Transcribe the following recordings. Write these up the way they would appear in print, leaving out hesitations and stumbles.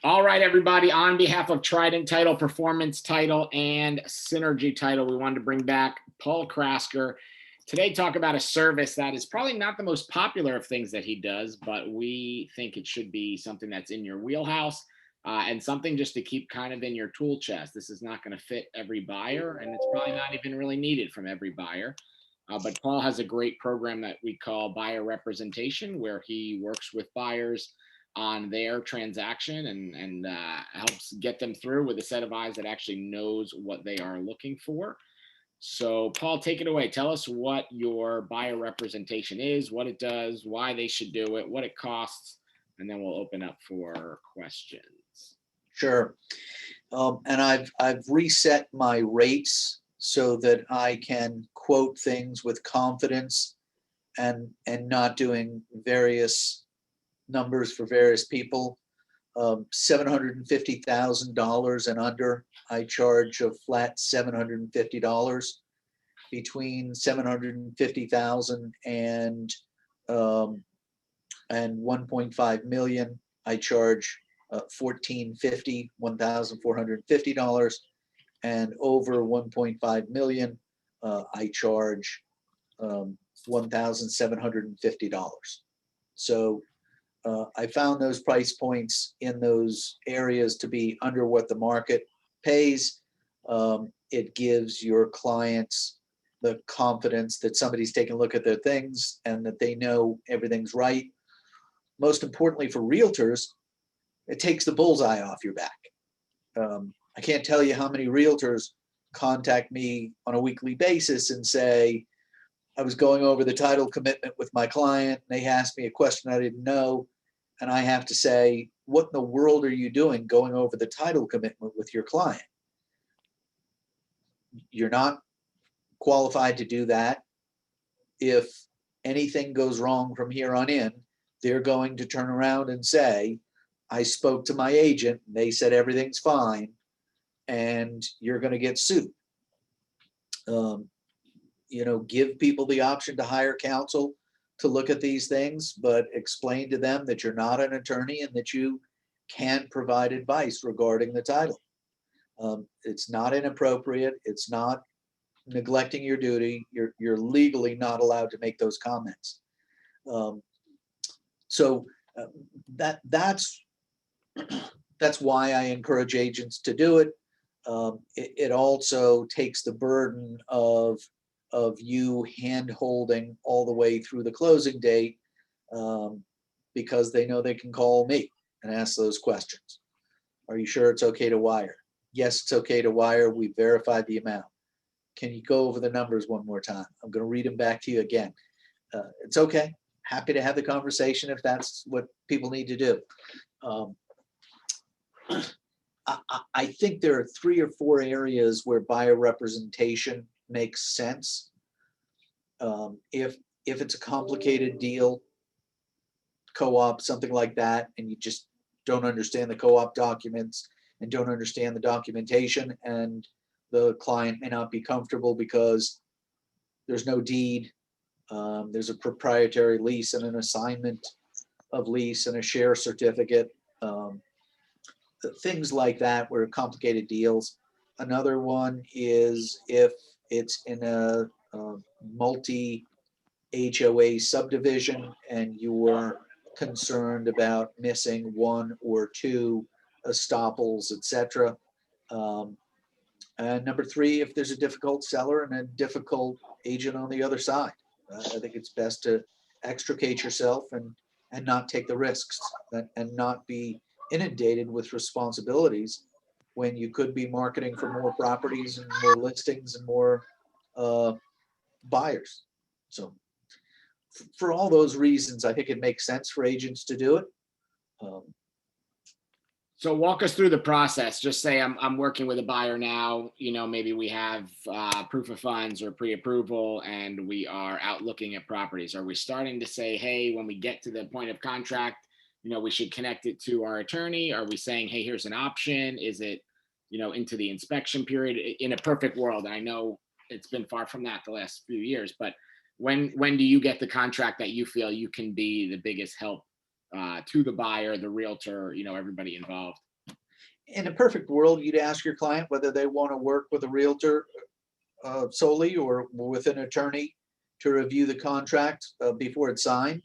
All right, everybody, on behalf of Trident Title, Performance Title, and Synergy Title, we wanted to bring back Paul Krasker. Today, talk about a service that is probably not the most popular of things that he does, but we think it should be something that's in your wheelhouse and something just to keep kind of in your tool chest. This is not going to fit every buyer, and it's probably not even really needed from every buyer. But Paul has a great program that we call buyer representation, where he works with buyers on their transaction and helps get them through with a set of eyes that actually knows what they are looking for. So, Paul, take it away. Tell us what your buyer representation is, what it does, why they should do it, what it costs, and then we'll open up for questions. Sure. And I've reset my rates so that I can quote things with confidence and not doing various numbers for various people. $750,000 and under, I charge a flat $750. Between $750,000 and 1.5 million, I charge $1,450, and over 1.5 million, I charge $1,750. So I found those price points in those areas to be under what the market pays. It gives your clients the confidence that somebody's taking a look at their things and that they know everything's right. Most importantly for realtors, it takes the bullseye off your back. I can't tell you how many realtors contact me on a weekly basis and say, I was going over the title commitment with my client, and they asked me a question I didn't know. And I have to say, what in the world are you doing going over the title commitment with your client? You're not qualified to do that. If anything goes wrong from here on in, they're going to turn around and say, I spoke to my agent, and they said everything's fine, and you're going to get sued. Give people the option to hire counsel to look at these things, but explain to them that you're not an attorney and that you can't provide advice regarding the title. It's not inappropriate. It's not neglecting your duty. You're legally not allowed to make those comments. That's why I encourage agents to do it. It also takes the burden of you hand-holding all the way through the closing date, because they know they can call me and ask those questions. Are you sure it's okay to wire? Yes, it's okay to wire. We verified the amount. Can you go over the numbers one more time? I'm going to read them back to you again. It's okay. Happy to have the conversation if that's what people need to do. I think there are 3 or 4 areas where buyer representation makes sense. If it's a complicated deal, co-op, something like that, and you just don't understand the co-op documents and don't understand the documentation, and the client may not be comfortable because there's no deed, there's a proprietary lease and an assignment of lease and a share certificate, things like that were complicated deals. Another one is if it's in a multi HOA subdivision and you are concerned about missing 1 or 2 estoppels, etc. And number 3, if there's a difficult seller and a difficult agent on the other side. I think it's best to extricate yourself and not take the risks and not be inundated with responsibilities when you could be marketing for more properties and more listings and more buyers. So for all those reasons, I think it makes sense for agents to do it. So walk us through the process. Just say I'm working with a buyer now, maybe we have proof of funds or pre-approval and we are out looking at properties. Are we starting to say, hey, when we get to the point of contract, we should connect it to our attorney? Are we saying, hey, here's an option? Is it, into the inspection period? In a perfect world, and I know it's been far from that the last few years, but when do you get the contract that you feel you can be the biggest help to the buyer, the realtor, everybody involved? In a perfect world, you'd ask your client whether they want to work with a realtor solely or with an attorney to review the contract before it's signed.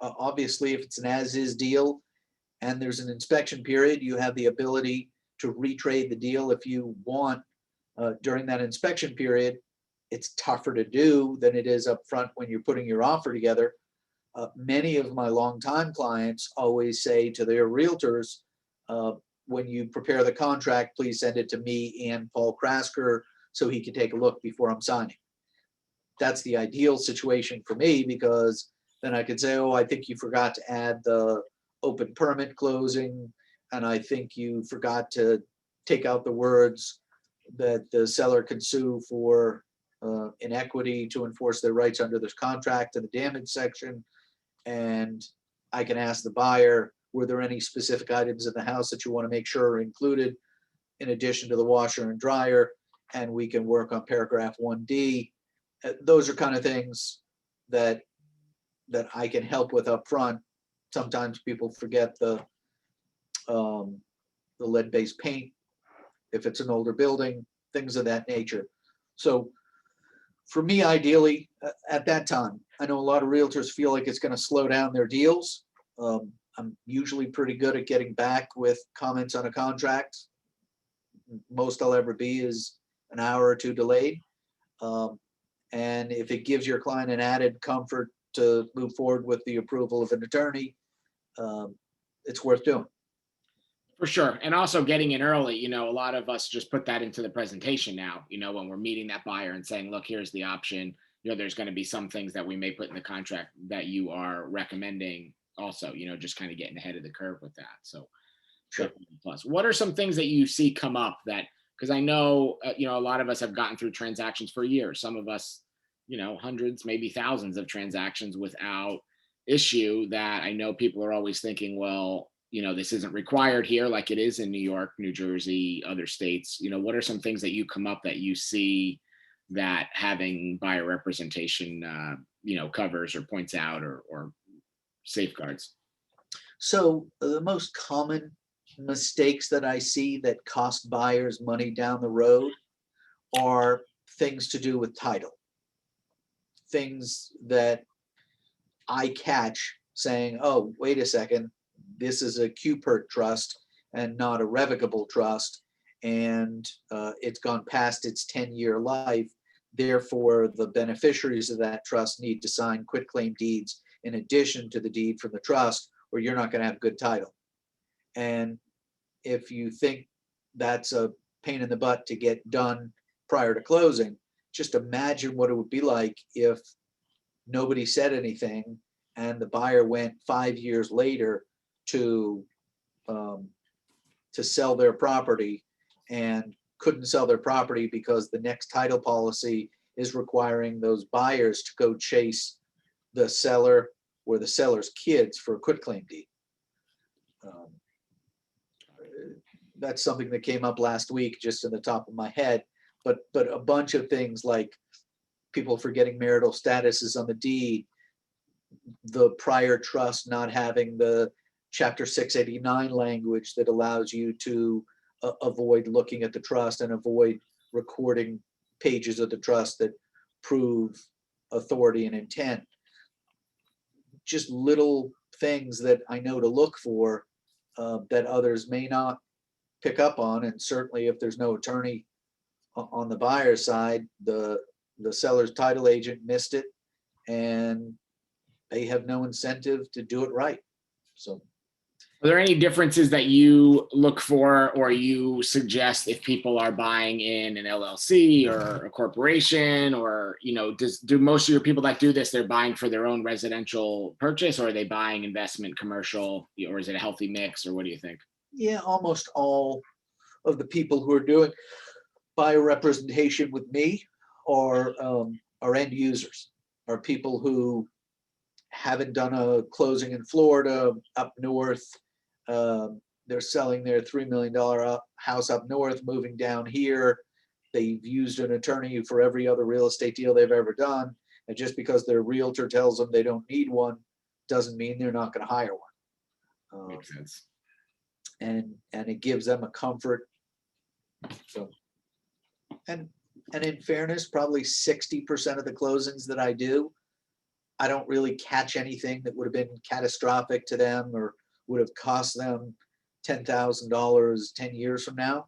Obviously, if it's an as-is deal and there's an inspection period, you have the ability to retrade the deal if you want during that inspection period. It's tougher to do than it is up front when you're putting your offer together. Many of my longtime clients always say to their realtors, when you prepare the contract, please send it to me and Paul Krasker so he can take a look before I'm signing. That's the ideal situation for me, because then I could say, oh, I think you forgot to add the open permit closing, and I think you forgot to take out the words that the seller can sue for inequity to enforce their rights under this contract in the damage section. And I can ask the buyer, were there any specific items in the house that you want to make sure are included in addition to the washer and dryer? And we can work on paragraph 1D. Those are kind of things that I can help with up front. Sometimes people forget the lead-based paint if it's an older building, things of that nature. So for me, ideally, at that time, I know a lot of realtors feel like it's going to slow down their deals. I'm usually pretty good at getting back with comments on a contract. Most I'll ever be is an hour or two delayed. And if it gives your client an added comfort to move forward with the approval of an attorney, it's worth doing. For sure. And also getting in early, you know, a lot of us just put that into the presentation now, you know, when we're meeting that buyer and saying, look, here's the option. You know, there's going to be some things that we may put in the contract that you are recommending also, you know, just kind of getting ahead of the curve with that. So Sure. plus, what are some things that you see come up that, because I know, you know, a lot of us have gotten through transactions for years. Some of us, you know, hundreds, maybe thousands of transactions without issue, that I know people are always thinking, well, you know, this isn't required here like it is in New York, New Jersey, other states. You know, what are some things that you come up that you see that having buyer representation, you know, covers or points out or safeguards? So the most common mistakes that I see that cost buyers money down the road are things to do with title. Things that I catch saying, oh, wait a second, this is a QPERT trust and not a revocable trust, and it's gone past its 10-year life. Therefore, the beneficiaries of that trust need to sign quitclaim deeds in addition to the deed from the trust, or you're not going to have good title. And if you think that's a pain in the butt to get done prior to closing, just imagine what it would be like if nobody said anything and the buyer went 5 years later to sell their property and couldn't sell their property because the next title policy is requiring those buyers to go chase the seller or the seller's kids for a quitclaim deed. That's something that came up last week, just in the top of my head. But a bunch of things like people forgetting marital statuses on the deed, the prior trust not having the Chapter 689 language that allows you to avoid looking at the trust and avoid recording pages of the trust that prove authority and intent. Just little things that I know to look for that others may not pick up on. And certainly if there's no attorney on the buyer's side, the seller's title agent missed it and they have no incentive to do it right. So Are there any differences that you look for or you suggest if people are buying in an LLC or a corporation, or, you know, do most of your people that do this, they're buying for their own residential purchase, or are they buying investment, commercial, or is it a healthy mix, or what do you think? yeah, almost all of the people who are doing buyer representation with me are end users, are people who haven't done a closing in Florida, up north. They're selling their $3 million house up north, moving down here. They've used an attorney for every other real estate deal they've ever done. And just because their realtor tells them they don't need one, doesn't mean they're not going to hire one. Makes sense. and it gives them a comfort. So, and in fairness, probably 60% of the closings that I do, I don't really catch anything that would have been catastrophic to them or would have cost them $10,000 10 years from now.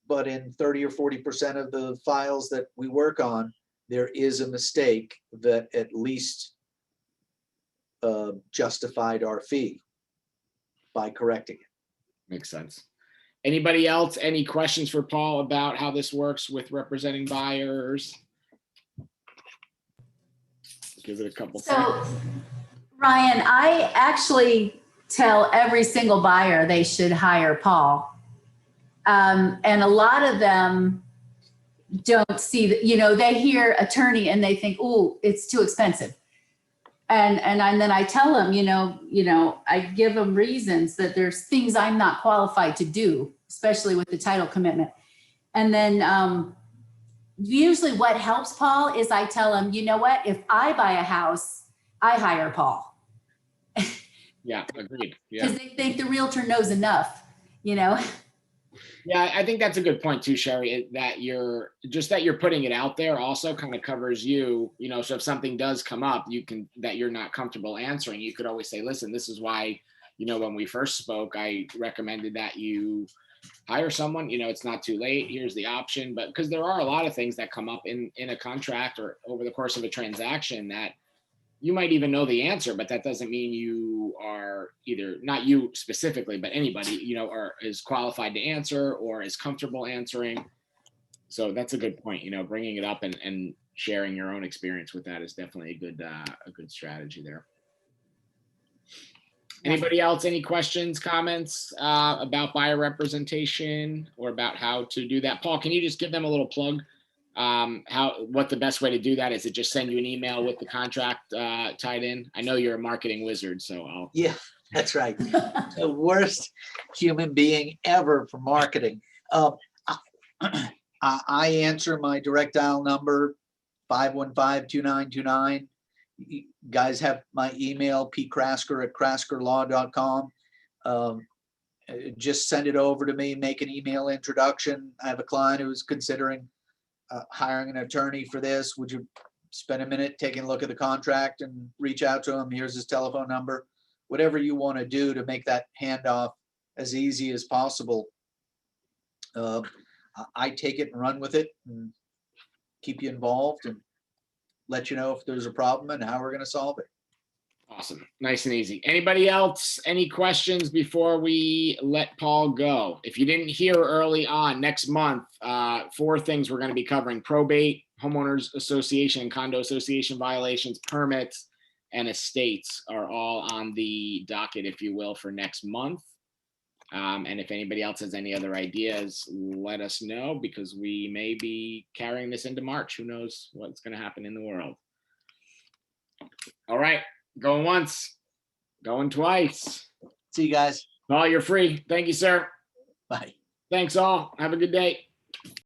But in 30 or 40% of the files that we work on, there is a mistake that at least justified our fee by correcting it. Makes sense. Anybody else? Any questions for Paul about how this works with representing buyers? Give it a couple So, seconds. Ryan, I actually tell every single buyer they should hire Paul. And a lot of them don't see that, you know, they hear attorney and they think, oh, it's too expensive. And then I tell them, you know, I give them reasons that there's things I'm not qualified to do, especially with the title commitment. And then usually what helps Paul is I tell him, you know what, if I buy a house, I hire Paul. Yeah, agreed. Yeah. Because they think the realtor knows enough, you know? Yeah, I think that's a good point too, Sherry, that you're putting it out there also kind of covers you, you know, so if something does come up, that you're not comfortable answering, you could always say, listen, this is why, you know, when we first spoke, I recommended that you hire someone, you know, it's not too late. Here's the option. But because there are a lot of things that come up in a contract or over the course of a transaction that you might even know the answer, but that doesn't mean you are either, not you specifically, but anybody, you know, is qualified to answer or is comfortable answering. So that's a good point. You know, bringing it up and sharing your own experience with that is definitely a good strategy there. Anybody else? Any questions, comments about buyer representation or about how to do that? Paul, can you just give them a little plug? What the best way to do that is? It just send you an email with the contract tied in? I know you're a marketing wizard, so Yeah, that's right. The worst human being ever for marketing. I answer my direct dial number, 515-2929. You guys have my email, pkrasker@kraskerlaw.com. Just send it over to me, make an email introduction. I have a client who's considering hiring an attorney for this. Would you spend a minute taking a look at the contract and reach out to him? Here's his telephone number. Whatever you want to do to make that handoff as easy as possible. I take it and run with it and keep you involved and let you know if there's a problem and how we're going to solve it. awesome. Nice and easy. Anybody else? Any questions before we let Paul go? If you didn't hear early on, next month, 4 things we're going to be covering: probate, homeowners association and condo association violations, permits, and estates are all on the docket, if you will, for next month. And if anybody else has any other ideas, let us know, because we may be carrying this into March. Who knows what's going to happen in the world. All right. Going once, going twice. See you guys. Paul, you're free. Thank you, sir. Bye. Thanks all. Have a good day.